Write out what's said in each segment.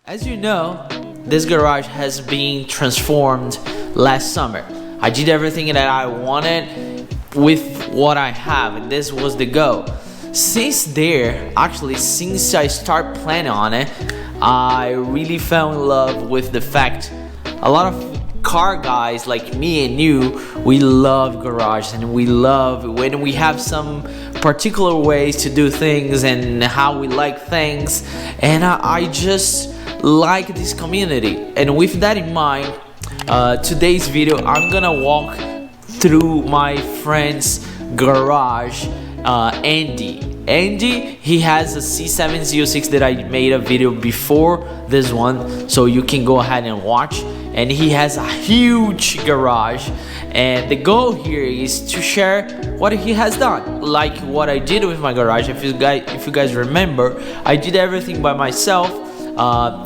As you know, this garage has been transformed last summer. I did everything that I wanted with what I have, and this was the goal. Since I started planning on it, I really fell in love with the fact a lot of car guys like me and you, we love garages, and we love when we have some particular ways to do things and how we like things, and I just like this community. And with that in mind, today's video I'm gonna walk through my friend's garage. Andy, he has a C706 that I made a video before this one, so you can go ahead and watch. And he has a huge garage, and the goal here is to share what he has done, like what I did with my garage. If you guys remember, I did everything by myself,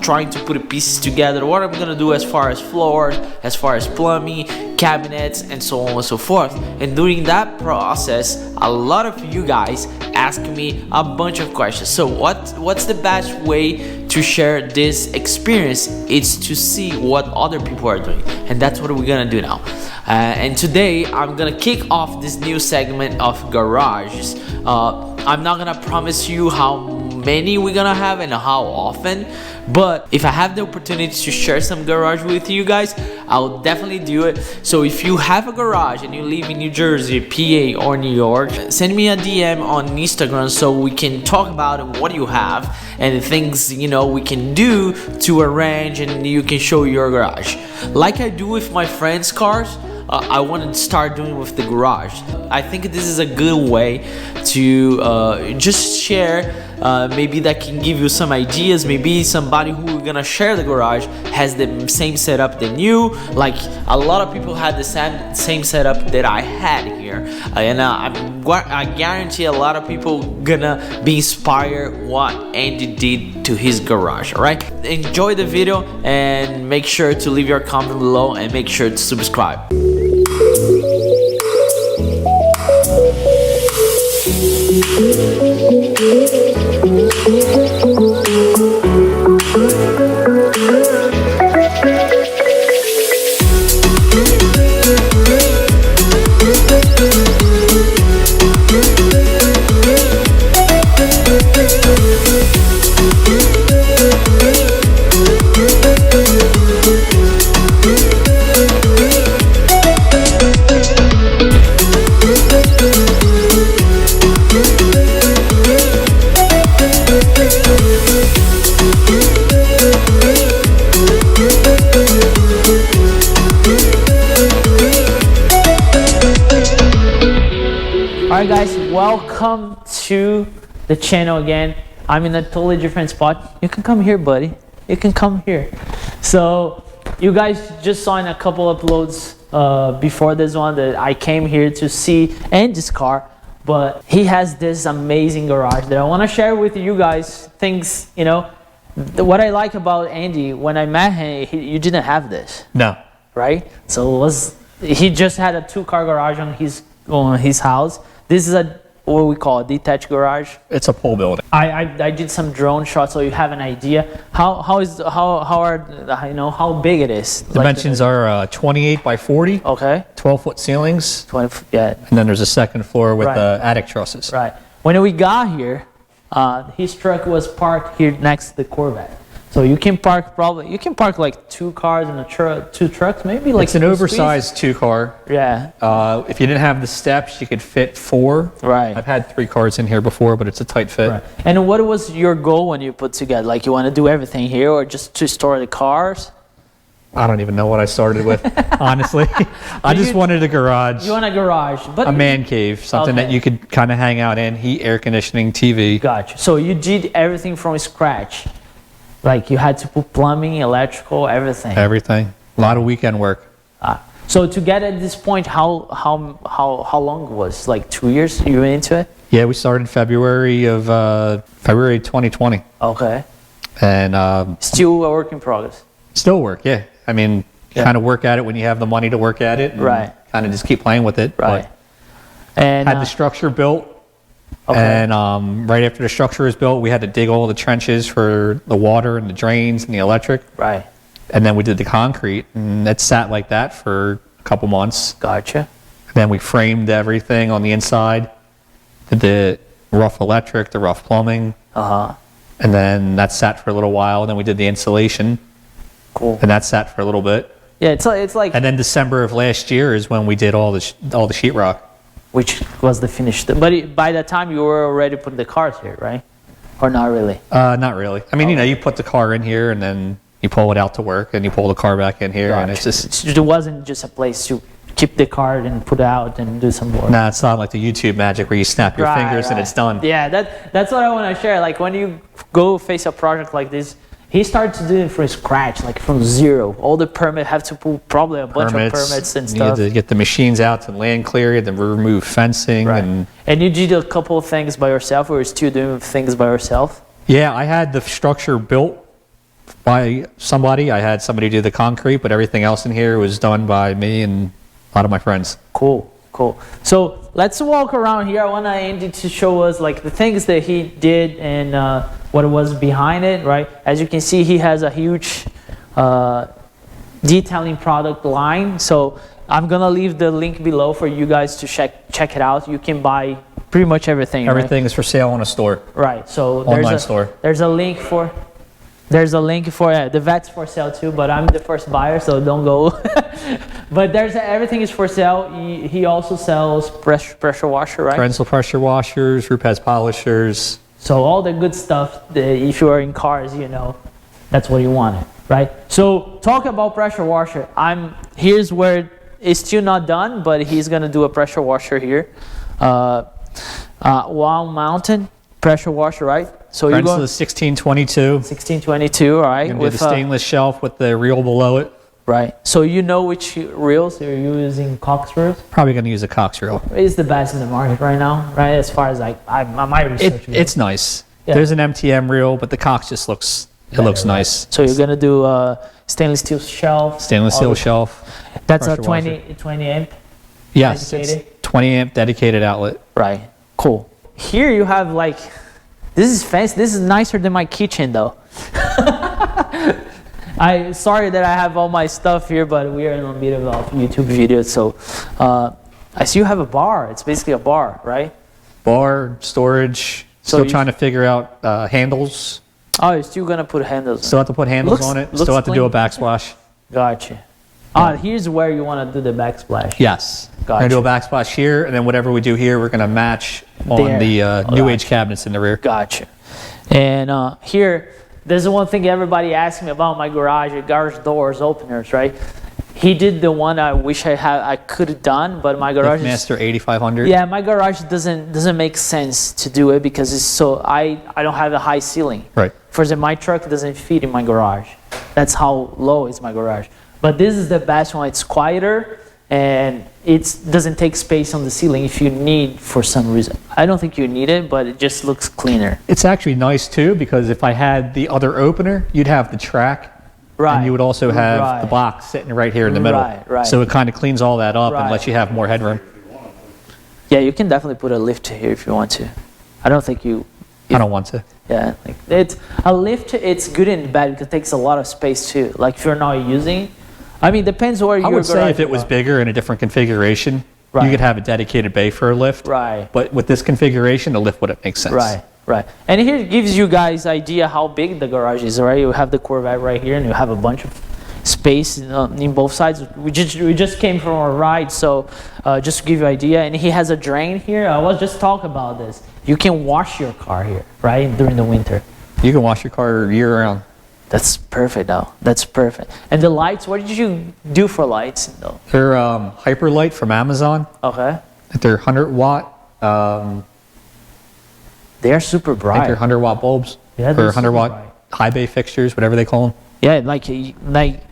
trying to put the pieces together, what I'm gonna do as far as floors, as far as plumbing, cabinets, and so on and so forth. And during that process, a lot of you guys asked me a bunch of questions. So what's the best way to share this experience? It's to see what other people are doing, and that's what we're gonna do now. And today I'm gonna kick off this new segment of garages. I'm not gonna promise you how many we're gonna have and how often, but if I have the opportunity to share some garage with you guys, I'll definitely do it. So if you have a garage and you live in New Jersey, PA, or New York, send me a DM on Instagram so we can talk about what you have and the things we can do to arrange, and you can show your garage like I do with my friends' cars. I want to start doing with the garage. I think this is a good way to just share. Maybe that can give you some ideas. Maybe somebody who we're gonna share the garage has the same setup than you. Like a lot of people had the same setup that I had here, and I guarantee a lot of people gonna be inspired what Andy did to his garage. All right, enjoy the video and make sure to leave your comment below and make sure to subscribe. Alright guys, welcome to the channel again. I'm in a totally different spot. You can come here, buddy. You can come here. So you guys just saw in a couple uploads before this one that I came here to see Andy's car, but he has this amazing garage that I want to share with you guys. Things, what I like about Andy, when I met him, you didn't have this. No. Right? So he just had a 2-car garage on his house. This is what we call a detached garage. It's a pole building. I did some drone shots so you have an idea how big it is. Dimensions are 28 by 40. Okay. 12-foot ceilings. 20. Yeah. And then there's a second floor with attic trusses. Right. When we got here, his truck was parked here next to the Corvette. So you can park like 2 cars and 2 trucks, maybe like. It's an oversized 2-car. Yeah. If you didn't have the steps, you could fit 4. Right. I've had 3 cars in here before, but it's a tight fit. Right. And what was your goal when you put together? Like you want to do everything here, or just to store the cars? I don't even know what I started with, honestly. I just wanted a garage. You want a garage, but a man cave, something that you could kind of hang out in, heat, air conditioning, TV. Gotcha. So you did everything from scratch. Like you had to put plumbing, electrical, everything. Everything. A lot of weekend work. So to get at this point, how long was? Like 2 years you went into it? Yeah, we started February 2020. Okay. And still a work in progress. Still work, yeah. I mean, kind of work at it when you have the money to work at it. And kind of just keep playing with it. Right. But and had the structure built Okay. And right after the structure was built, we had to dig all the trenches for the water and the drains and the electric. Right. And then we did the concrete, and it sat like that for a couple months. Gotcha. Then we framed everything on the inside, did the rough electric, the rough plumbing, and then that sat for a little while. And then we did the insulation, Cool. and that sat for a little bit. Yeah, it's like And then December of last year is when we did all the sheetrock. which was the finished. But by that time, you were already putting the cars here, right? Or not really? Not really. I mean, you put the car in here, and then you pull it out to work, and you pull the car back in here, and it's just... It wasn't just a place to keep the car and put it out and do some work. Nah, it's not like the YouTube magic where you snap your fingers and it's done. Yeah, that's what I want to share. Like when you go face a project like this, he started to do it from scratch, like from zero. All the permits, have to pull probably a bunch of permits and stuff. You had to get the machines out to land clear, you had to remove fencing. Right. And you did a couple of things by yourself, or you're still doing things by yourself? Yeah, I had the structure built by somebody. I had somebody do the concrete, but everything else in here was done by me and a lot of my friends. Cool. So let's walk around here. I want Andy to show us like the things that he did and what was behind it, right? As you can see, he has a huge detailing product line. So I'm gonna leave the link below for you guys to check it out. You can buy pretty much everything. Everything is for sale on a store. Right. So Online store. There's a link for. The vet's for sale too, but I'm the first buyer, so don't go. But everything is for sale. He also sells pressure washer, right? Rental pressure washers, Rupes polishers. So all the good stuff, if you are in cars, that's what you wanted, right? So talk about pressure washer. Here's where it's still not done, but he's gonna do a pressure washer here. Wall mounted pressure washer, right? So you're going to the 1622. 1622, all right. With the stainless shelf with the reel below it. Right. So you know which reels you're using? Cox reels? Probably going to use a Cox reel. It's the best in the market right now, right? As far as my research goes. It's nice. Yeah. There's an MTM reel, but the Cox just looks nice. So you're going to do a stainless steel shelf. Stainless steel shelf. That's a 20 amp? Yes. Dedicated? It's 20 amp dedicated outlet. Right. Cool. Here you have like, this is fancy. This is nicer than my kitchen though. Sorry that I have all my stuff here, but we are in the middle of YouTube videos. So I see you have a bar. It's basically a bar, right? Bar, storage. Still trying to figure out handles. Oh, you're still going to put handles on. Still have to put handles on it. Still have to do a backsplash. Gotcha. Here's where you want to do the backsplash. Yes. Gotcha. We're going to do a backsplash here, and then whatever we do here, we're going to match on the New Age cabinets in the rear. Gotcha. And here, there's the one thing everybody asks me about my garage doors, openers, right? He did the one I wish I could have done, but my garage Master 8500. Yeah, my garage doesn't make sense to do it because it's so I don't have a high ceiling. Right. For example, my truck doesn't fit in my garage. That's how low is my garage. But this is the best one. It's quieter and it doesn't take space on the ceiling if you need for some reason. I don't think you need it, but it just looks cleaner. It's actually nice too because if I had the other opener, you'd have the track. Right. And you would also have the box sitting right here in the middle. Right. So it kind of cleans all that up and lets you have more headroom. Yeah, you can definitely put a lift here if you want to. I don't think you... I don't want to. Yeah, like a lift, it's good and bad because it takes a lot of space too. Like if you're not using... I mean, depends where I would say if it was bigger in a different configuration, you could have a dedicated bay for a lift. Right. But with this configuration, a lift wouldn't make sense. Right. And here it gives you guys idea how big the garage is, right? You have the Corvette right here and you have a bunch of space in both sides. We just came from a ride, so just to give you an idea. And he has a drain here. I was just talking about this. You can wash your car here, right, during the winter. You can wash your car year round. That's perfect, though. That's perfect. And the lights, what did you do for lights, though? They're Hyperlight from Amazon. Okay. They're 100 watt. They're super bright. I think they're 100 watt bulbs. Yeah, or 100 watt high bay fixtures, whatever they call them. Yeah, like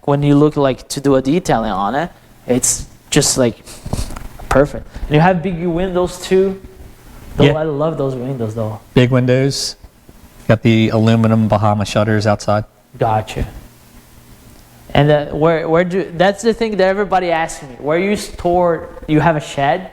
when you look like to do a detailing on it, it's just like perfect. And you have big windows too. I love those windows though. Big windows. Got the aluminum Bahama shutters outside. Gotcha. And that's the thing that everybody asks me. Where you store? You have a shed?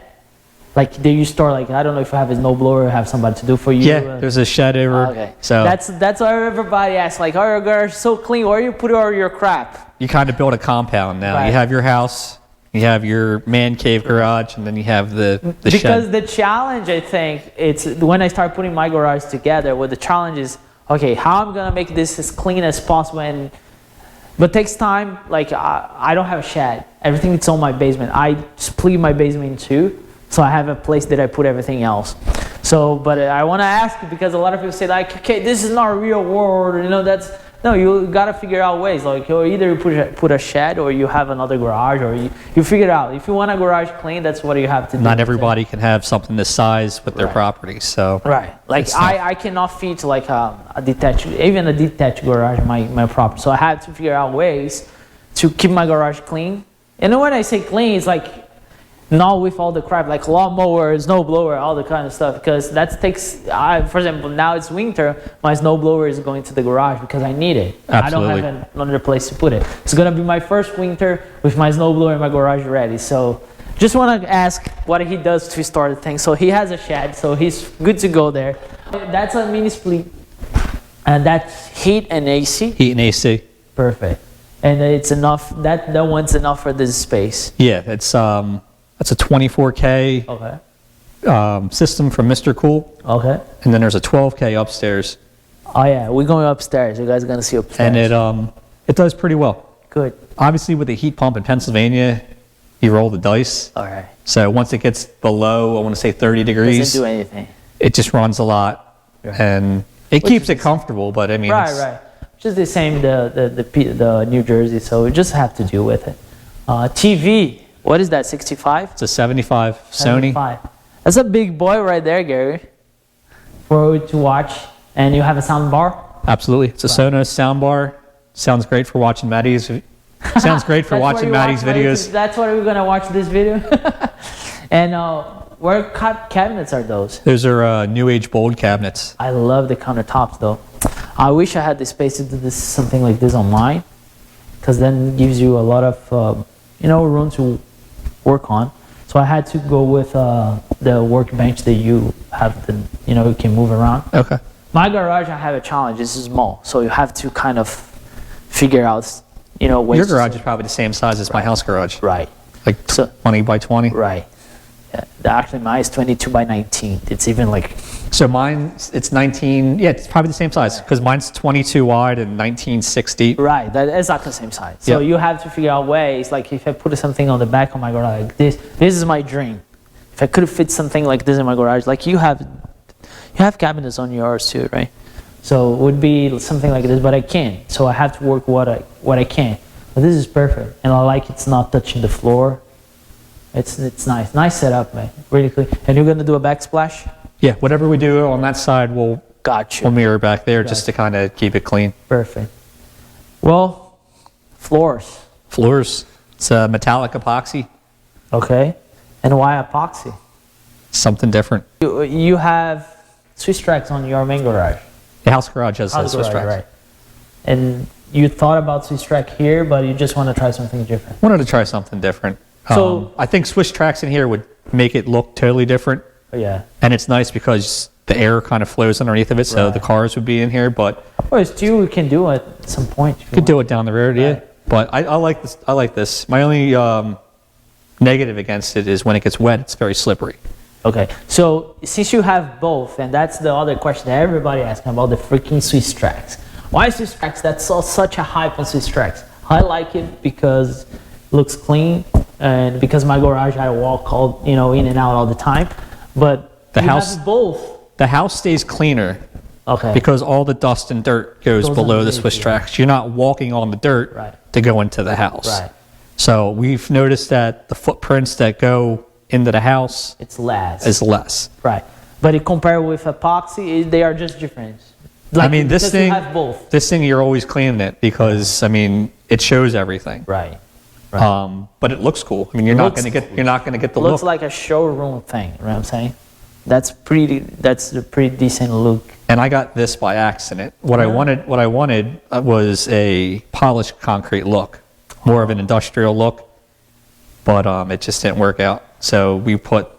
Like, do you store, like, I don't know if you have a snowblower or have somebody to do for you? Yeah, there's a shed over. Okay. So that's why everybody asks, like, oh, your garage is so clean, where you put all your crap? you kind of build a compound now. Right. You have your house, you have your man cave garage, and then you have the Because shed. the challenge, I think, it's when I start putting my garage together, what the challenge is, okay, how I'm going to make this as clean as possible, but it takes time. Like, I don't have a shed. Everything is on my basement. I split my basement in two. So I have a place that I put everything else. So, but I want to ask you, because a lot of people say, like, okay, this is not real world, you know, no, you got to figure out ways. Like, or either you put a shed, or you have another garage, or you figure it out. If you want a garage clean, that's what you have to do. Not everybody can have something this size with their property, so. Right. Like, I cannot fit like a detached garage in my property. So I have to figure out ways to keep my garage clean. And when I say clean, it's like, not with all the crap, like lawnmower, snowblower, all the kind of stuff, because that takes, for example, now it's winter, my snowblower is going to the garage because I need it. Absolutely. I don't have another place to put it. It's going to be my first winter with my snowblower in my garage ready. So just want to ask what he does to start the thing. So he has a shed, so he's good to go there. That's a mini split, and that's heat and AC. Heat and AC. Perfect. And it's enough, that one's enough for this space. Yeah, it's that's a 24K system from Mr. Cool. Okay. And then there's a 12K upstairs. Oh yeah, we're going upstairs. You guys are gonna see upstairs. And it does pretty well. Good. Obviously, with the heat pump in Pennsylvania, you roll the dice. All right. So once it gets below, I want to say 30 degrees, Doesn't do anything. it just runs a lot, and it keeps it comfortable. But I mean, Right. Just the same the New Jersey, so we just have to deal with it. TV. What is that? 65? It's a 75 Sony. 75. That's a big boy right there, Gary. For you to watch, and you have a sound bar. Absolutely, it's a Sonos soundbar. Sounds great for watching Maddie's. Sounds great for watching Maddie's videos. That's why we're gonna watch this video. And where cabinets are those? Those are new age bold cabinets. I love the countertops though. I wish I had the space to do this something like this on mine, because then it gives you a lot of room to work on. So I had to go with the workbench that you have, you can move around. Okay. My garage, I have a challenge. This is small, so you have to kind of figure out, ways. Your garage is probably the same size as my house garage. Right. Like 20 by 20. Right. Yeah. Actually, mine is 22 by 19. It's even like. So mine, it's 19. Yeah, it's probably the same size because mine's 22 wide and 1960. Right. That's exactly the same size. So you have to figure out ways. Like if I put something on the back of my garage like this is my dream. If I could fit something like this in my garage, like you have cabinets on yours too, right? So it would be something like this, but I can't. So I have to work what I can. But this is perfect, and I like it's not touching the floor. It's nice setup, man. Really clean. And you're gonna do a backsplash? Yeah, whatever we do on that side, we'll mirror back there just to kind of keep it clean. Perfect. Well, floors. Floors. It's a metallic epoxy. Okay. And why epoxy? Something different. You have Swiss tracks on your main garage. The house garage has Swiss tracks. Right. And you thought about Swiss track here, but you just want to try something different. Wanted to try something different. So I think Swiss tracks in here would make it look totally different. Yeah. And it's nice because the air kind of flows underneath of it, so the cars would be in here. But still we can do it at some point. You could do it down the road, yeah. But I like this. I like this. My only negative against it is when it gets wet, it's very slippery. Okay. So since you have both, and that's the other question that everybody asking about the freaking Swiss tracks. Why Swiss tracks? That's such a hype on Swiss tracks. I like it because it looks clean. And because my garage, I walk in and out all the time, but the house have both. The house stays cleaner, because all the dust and dirt goes below the Swiss tracks. You're not walking on the dirt to go into the house. Right. So we've noticed that the footprints that go into the house is less. Right. But it compared with epoxy, they are just different. Like, this thing, you have both. This thing, you're always cleaning it because it shows everything. Right. But it looks cool. You're not going to get the look. It looks like a showroom thing. You know what I'm saying? That's a pretty decent look. And I got this by accident. What I wanted was a polished concrete look, more of an industrial look. But it just didn't work out. So we put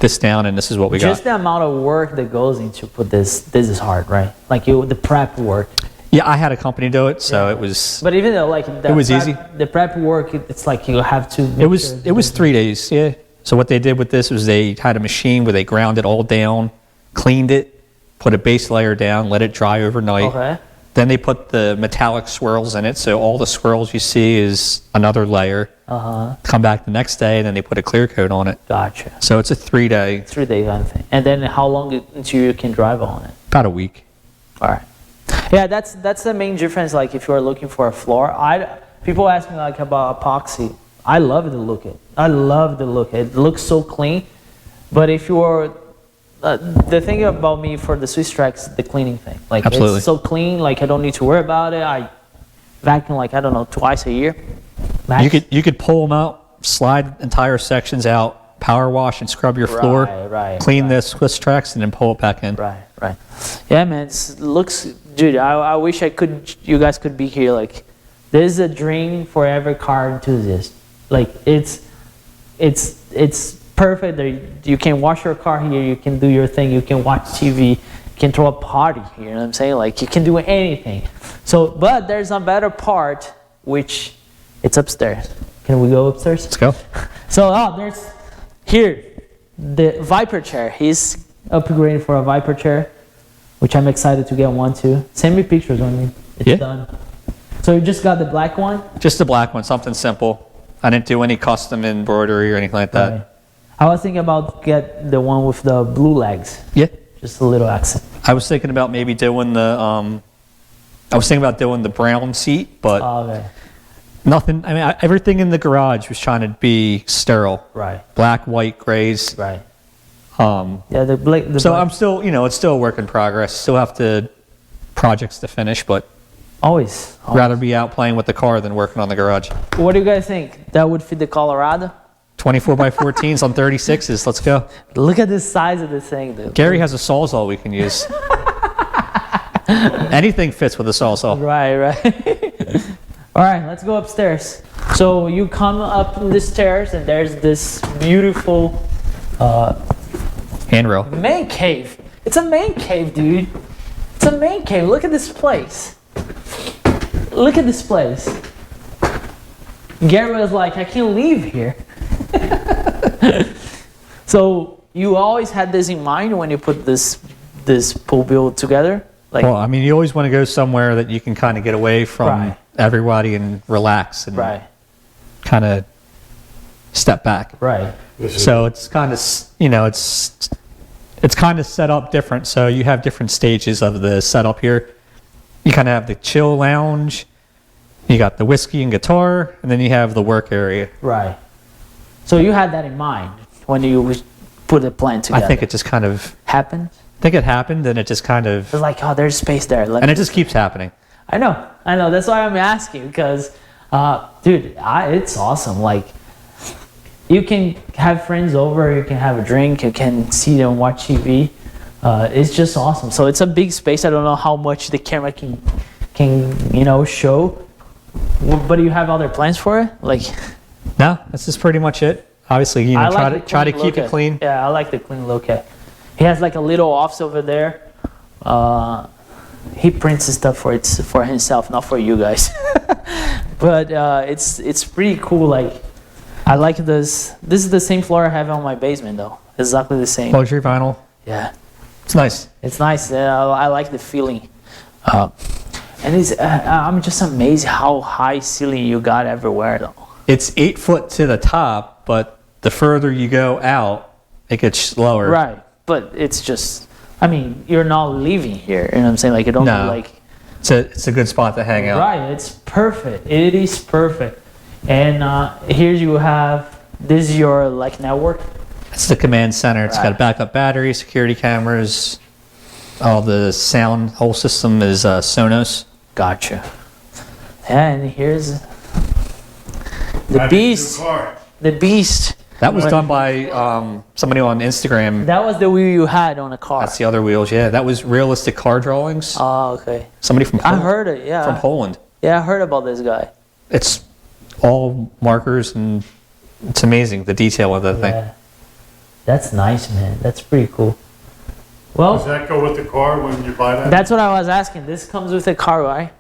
this down, and this is what we Just got. the amount of work that goes into put this is hard, right? Like the prep work. Yeah, I had a company do it, so it was. But even though like it was easy. The prep work, it's like you have to. It was 3 days. Yeah. So what they did with this was they had a machine where they ground it all down, cleaned it, put a base layer down, let it dry overnight. Okay. Then they put the metallic swirls in it, so all the swirls you see is another layer. Come back the next day, and then they put a clear coat on it. Gotcha. So it's a 3 day. 3 day kind of thing. And then how long until you can drive on it? About a week. All right. Yeah, that's the main difference. Like if you are looking for a floor, people ask me like about epoxy. I love the look. It looks so clean. But if you are the thing about me for the Swiss tracks, the cleaning thing. Like Absolutely. It's so clean. Like I don't need to worry about it. I vacuum like I don't know twice a year. Max. You could pull them out, slide entire sections out, power wash and scrub your floor, clean the Swiss tracks, and then pull it back in. Right. Yeah, man. It looks, dude. I wish you guys could be here. Like, this is a dream for every car enthusiast. Like, it's perfect. You can wash your car here. You can do your thing. You can watch TV. You can throw a party here. You know what I'm saying? Like, you can do anything. So, but there's a better part, which it's upstairs. Can we go upstairs? Let's go. So, there's here the Viper chair. He's upgrading for a Viper chair, which I'm excited to get one too. Send me pictures when it's done. So you just got the black one? Just the black one, something simple. I didn't do any custom embroidery or anything like that. Right. I was thinking about get the one with the blue legs. Yeah. Just a little accent. I was thinking about maybe doing the brown seat, but Okay. nothing. I mean, everything in the garage was trying to be sterile. Right. Black, white, grays. Right. Yeah, the black. So I'm still, it's still a work in progress. Still have projects to finish, but always. rather be out playing with the car than working on the garage. What do you guys think? That would fit the Colorado? 24 by 14s on 36s. Let's go. Look at the size of this thing, dude. Gary has a Sawzall we can use. Anything fits with a Sawzall. Right. All right, let's go upstairs. So you come up the stairs, and there's this beautiful handrail. Man cave. It's a man cave, dude. It's a man cave. Look at this place. Look at this place. Gary was like, I can't leave here. So you always had this in mind when you put this pool build together? Like, well, I mean, you always want to go somewhere that you can kind of get away from everybody and relax and kind of step back. Right. So it's kind of, it's kind of set up different. So you have different stages of the setup here. You kind of have the chill lounge, you got the whiskey and guitar, and then you have the work area. Right. So you had that in mind when you put the plan together? I think it just kind of happened. I think it happened, and it just kind of. It's like, oh, there's space there. And it just keeps happening. I know. That's why I'm asking, because, dude, it's awesome. Like, you can have friends over, you can have a drink, you can see them watch TV. It's just awesome. So it's a big space. I don't know how much the camera can show. But do you have other plans for it? Like, no, this is pretty much it. Obviously, try to keep it clean. Yeah, I like the clean look. He has like a little office over there. He prints his stuff for himself, not for you guys. But it's pretty cool. Like, I like this. This is the same floor I have on my basement, though. Exactly the same. Luxury vinyl. Yeah, it's nice. It's nice. I like the feeling. And I'm just amazed how high ceiling you got everywhere, though. It's 8 foot to the top, but the further you go out, it gets lower. Right, but it's just, I mean, you're not living here. You know what I'm saying? Like, it don't like. It's a good spot to hang out. Right, it's perfect. It is perfect. And here you have, this is your like network. It's the command center. It's got a backup battery, security cameras. All the sound, whole system is Sonos. Gotcha. Yeah, and here's the beast. The beast. That was done by somebody on Instagram. That was the wheel you had on a car. That's the other wheels, yeah. That was realistic car drawings. Oh, okay. Somebody from Poland. I heard it, yeah. From Poland. Yeah, I heard about this guy. It's all markers, and it's amazing, the detail of that thing. That's nice, man. That's pretty cool. Well, does that go with the car when you buy that? That's what I was asking. This comes with the car, right?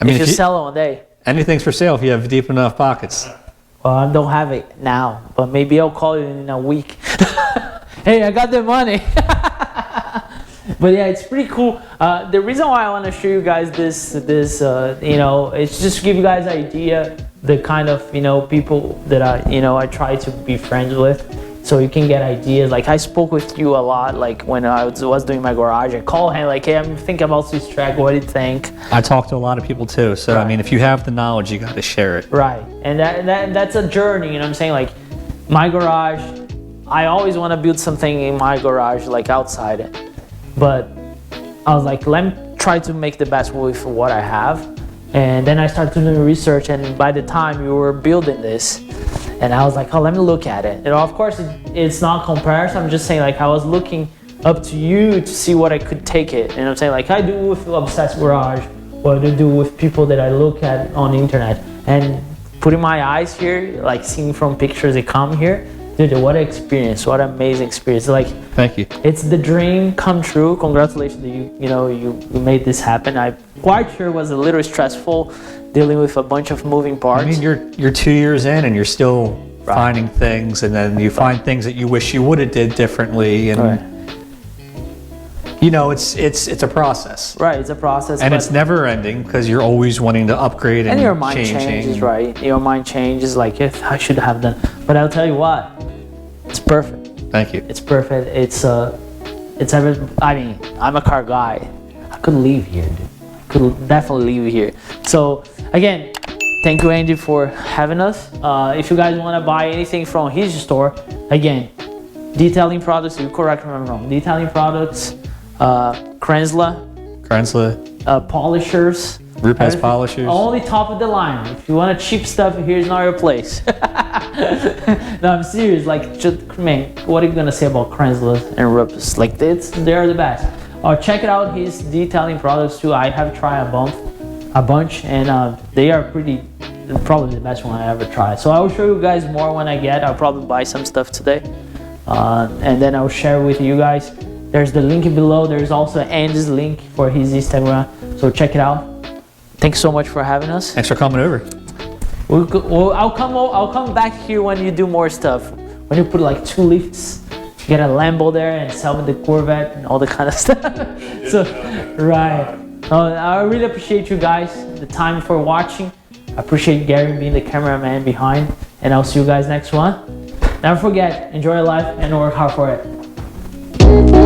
I mean, if you sell it one day. Anything's for sale if you have deep enough pockets. Well, I don't have it now, but maybe I'll call you in a week. Hey, I got the money. But yeah, it's pretty cool. The reason why I want to show you guys this, you know, it's just to give you guys an idea the kind of, you know, people that I try to be friends with, so you can get ideas. Like I spoke with you a lot, like when I was doing my garage. I call him like, hey, I'm thinking about Swiss track. What do you think? I talk to a lot of people too. So right. I mean, if you have the knowledge, you got to share it. Right, and that's a journey. You know what I'm saying? Like my garage, I always want to build something in my garage, like outside it. But I was like, let me try to make the best with what I have. And then I started doing research, and by the time you were building this, and I was like, oh, let me look at it. You know, of course, it's not comparison. I'm just saying, like, I was looking up to you to see what I could take it. You know what I'm saying? Like I do with Obsessed Garage, what I do with people that I look at on the internet. And putting my eyes here, like seeing from pictures that come here, dude, what an experience, what an amazing experience. Like, thank you. It's the dream come true. Congratulations that you made this happen. I'm quite sure it was a little stressful dealing with a bunch of moving parts. I mean, you're 2 years in and you're still finding things, and then you find things that you wish you would have did differently, and you know, it's a process. Right, it's a process. And it's never ending because you're always wanting to upgrade and your mind changing. changes, right? Your mind changes, like if I should have done. But I'll tell you what, it's perfect. Thank you. It's perfect. It's everything. I mean, I'm a car guy. I couldn't leave here, dude. I could definitely leave here. So again, thank you, Andy, for having us. If you guys want to buy anything from his store, again, detailing products. You correct me if I'm wrong. Detailing products. Krensla, polishers, Rupes polishers. Only top of the line. If you want cheap stuff, here's not your place. No, I'm serious. Like, just, man, what are you gonna say about Krensla and Rupes? Like, they're the best. Check it out. His detailing products too. I have tried a bunch, and they are probably the best one I ever tried. So I will show you guys more when I get. I'll probably buy some stuff today, and then I'll share with you guys. There's the link below. There's also Andy's link for his Instagram. So check it out. Thanks so much for having us. Thanks for coming over. I'll come back here when you do more stuff. When you put like 2 lifts, you get a Lambo there and sell me the Corvette and all the kind of stuff. So, right. I really appreciate you guys, the time for watching. I appreciate Gary being the cameraman behind. And I'll see you guys next one. Never forget, enjoy your life and work hard for it.